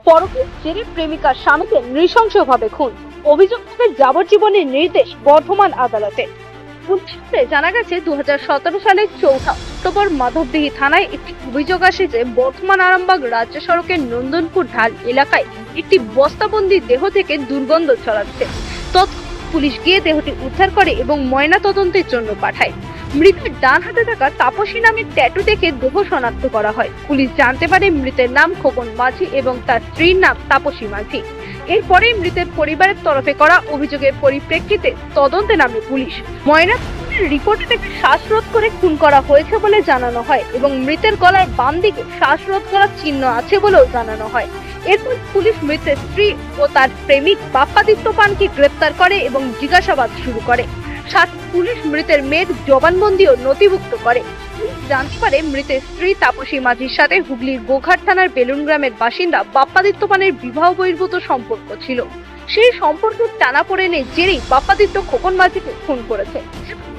পরকীয়ার জেরে প্রেমিকার স্বামীকে নৃশংসভাবে খুন, অভিযুক্তদের যাবজ্জীবনের নির্দেশ বর্ধমান আদালতে। সূত্রে জানা গেছে 2017 সালের 4 অক্টোবর মাধবদীহি থানায় একটি অভিযোগ আসে যে বর্ধমান আরামবাগ রাজ্য সড়কের নন্দনপুর ঢাল এলাকায় একটি বস্তাবন্দি দেহ থেকে দুর্গন্ধ ছড়াচ্ছে। তৎক্ষণাৎ পুলিশ গিয়ে দেহটি উদ্ধার করে এবং ময়না তদন্তের জন্য পাঠায়। মৃতের ডান হাতে থাকা তাপসী নামের ট্যাটু দেখে দেহ শনাক্ত করা হয়। পুলিশ জানতে পারে মৃতের নাম খোকন মাঝি এবং তার স্ত্রীর নাম তাপসী মাঝি। এরপরেই মৃতের পরিবারের তরফে করা অভিযোগের পরিপ্রেক্ষিতে তদন্তে নামে পুলিশ। ময়নাতদন্তের রিপোর্টে থেকে শ্বাসরোধ করে খুন করা হয়েছে বলে জানানো হয় এবং মৃতের গলার বাম দিকে শ্বাসরোধ করার চিহ্ন আছে বলেও জানানো হয়। এরপর পুলিশ মৃতের স্ত্রী ও তার প্রেমিক বাপ্পাদিত্য পানকে গ্রেপ্তার করে এবং জিজ্ঞাসাবাদ শুরু করে। সাথে পুলিশ মৃতের মেয়ের জবানবন্দিও নথিভুক্ত করে। জানতে পারে মৃতের স্ত্রী তাপসী মাঝির সাথে হুগলির গোঘাট থানার বেলুন গ্রামের বাসিন্দা বাপ্পাদিত্য পানের বিবাহ বহির্ভূত সম্পর্ক ছিল। সেই সম্পর্কের টানাপোড়েনের জেরেই বাপ্পাদিত্য খোকন মাঝিকে খুন করেছে।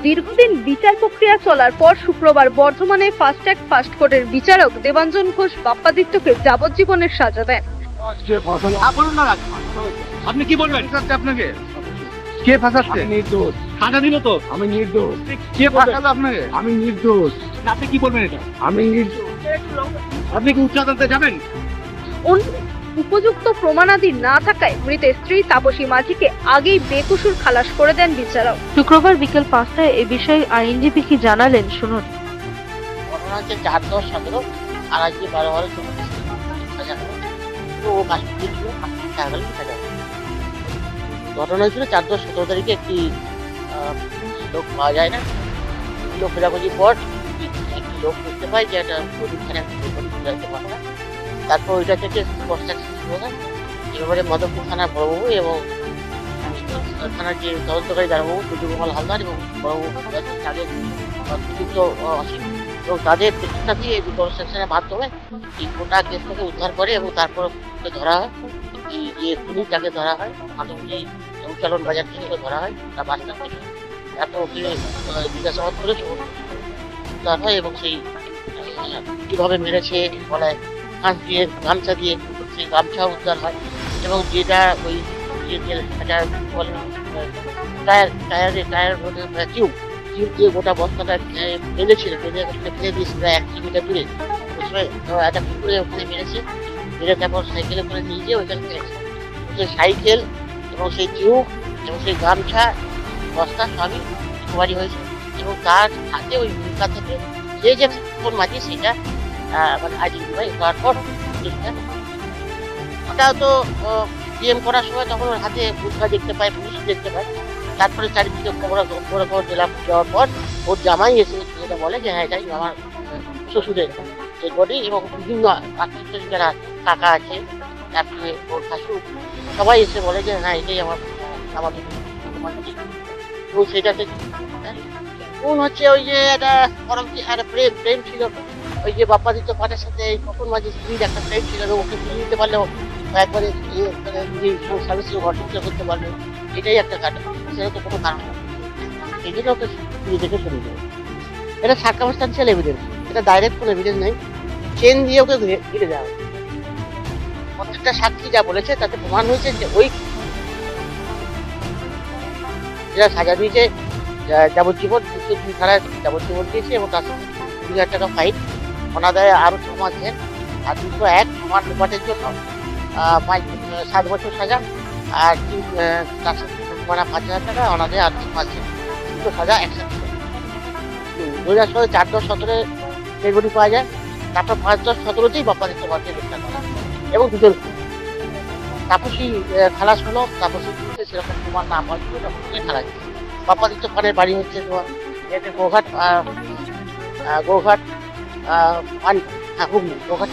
দীর্ঘদিন বিচার প্রক্রিয়া চলার পর শুক্রবার বর্ধমানে ফাস্ট ট্র্যাক ফাস্ট কোর্টের বিচারক দেবাঞ্জন ঘোষ বাপ্পাদিত্যকে যাবজ্জীবনের সাজা দেন। আপনি কি বলবেন? আপনাকে কে ফাঁসাচ্ছে? নির্দোষ। সাজা দিল তো? আমি নির্দোষ। কে ফাঁসালো আপনাকে? আমি নির্দোষ। আপনি কি বলবেন এটা? আমি নির্দোষ। আপনি কি উচ্চ আদালতে যাবেন? উপযুক্ত প্রমাণাদি না থাকায় মৃতের স্ত্রী তাপসী মাঝিকে আগেই বেকসুর খালাস করে দেন বিচারক। শুক্রবার বিকেল 5টায় এ বিষয়ে আইনজীবী কি জানালেন শুনুন। ঘটনা হচ্ছে 4-10-17 আর আজকে 12-12 ঘটনা হয়েছিল 4-10-17 তারিখে একটি লোক পাওয়া যায় না। লোক খোঁজাখুঁজির পর একটি লোক দেখতে পায় যে একটা তারপর ওইটা থেকে এবারে মদনপুর থানার বড়বাবু এবং থানার যে তদন্তকারী দারোগাবু দুর্গোপাল হালদার এবং বড়বাবু তাদের অভিযুক্ত অসীম এবং তাদের প্রচেষ্টা দিয়ে এই কনস্ট্রাকশনের মাধ্যমে এই গোটা কেসটাকে উদ্ধার করে এবং তারপর ধরা হয়। যে পুলিশ যাকে ধরা হয় মাধবদী উচ্চালন বাজার থেকে ধরা হয় তার বাসটা থেকে এত ওকে জিজ্ঞাসাবাদ করে উদ্ধার হয় এবং সেই কীভাবে মেরেছে গলায় ফাঁস দিয়ে গামছা দিয়ে সেই গামছা উদ্ধার হয় এবং যেটা ওই টায়ারের টিউব দিয়ে গোটা বস্তাটা ফেলেছিল ফেলে দিয়েছে প্রায় 1 কিলোমিটার দূরে। ওই সময় একটা পুকুরে ওখানে মেরেছে, মেরে তারপর সাইকেলে করে নিয়ে গিয়ে ওইখানে ফেলেছে। সেই সাইকেল এবং সেই টিউব এবং সেই গামছা বস্তা সবই রিকভারি হয়েছে এবং তার হাতে ওই নৌকা থেকে যে ফোন মাঝি সেটা মানে আইডেন্টিফাই করার পর ওটাও তো ডিএম করার সময় তখন ওর হাতে বুটকা দেখতে পায়, পুলিশ দেখতে পায়। তারপরে চারিদিকে খবর দেওয়ার পর ওর জামাই এসে যেটা বলে যে হ্যাঁ এটাই আমার শ্বশুরের এই বডি এবং বিভিন্ন আত্মীয় যারা কাকা আছে তারপরে ওর শাশু সবাই এসে বলে যে হ্যাঁ এটাই আমার এবং সেটাতে কোন হচ্ছে ওই যে একটা প্রেম ছিল ওই যে বাপ্পাদিত্য পাটের সাথে খোকন মাঝির স্ত্রীর একটা প্রেম ছিল এবং ওকে ফিরিয়ে দিতে পারলেও একবারে সার্ভিস ঘটনা করতে পারবে এটাই একটা কারণ, সেটা তো কোনো কারণ না। এই জন্য ওকে দেখে শুনে দেবে। এটা সার্কামস্টান্সিয়াল এভিডেন্স, এটা ডাইরেক্ট কোনো এভিডেন্স নেই। চেন দিয়ে ওকে ঘিরে দেওয়া হবে। প্রত্যেকটা সাক্ষী যা বলেছে তাতে প্রমাণ হয়েছে যে ওই যারা সাজা দিয়েছে যাবজ্জীবন 202 ধারায় যাবজ্জীবন দিয়েছে এবং তার সঙ্গে 2,000 টাকা ফাইন অনাদায়ে আরও 6 মাসের আর 201 প্রমাণ লোপাটের জন্য 7 বছর সাজা আর তার সাথে 5,000 টাকা অনাদায়ে আর 3 মাসের 2 সাজা একসাথে। 2017 4-10-17 ডেডবডি পাওয়া যায়, তারপর 5-10-17তেই বাপ্পাদিত্য পানকে গ্রেপ্তার করা এবং দুজন তাপসী খালাস হলো। তাপসী সেরকম প্রমাণ না পাওয়া ছিল তখন খালাস। বাপ্পাদিত্য পানের বাড়ি হচ্ছে গোঘাট হুগলি গোঘাট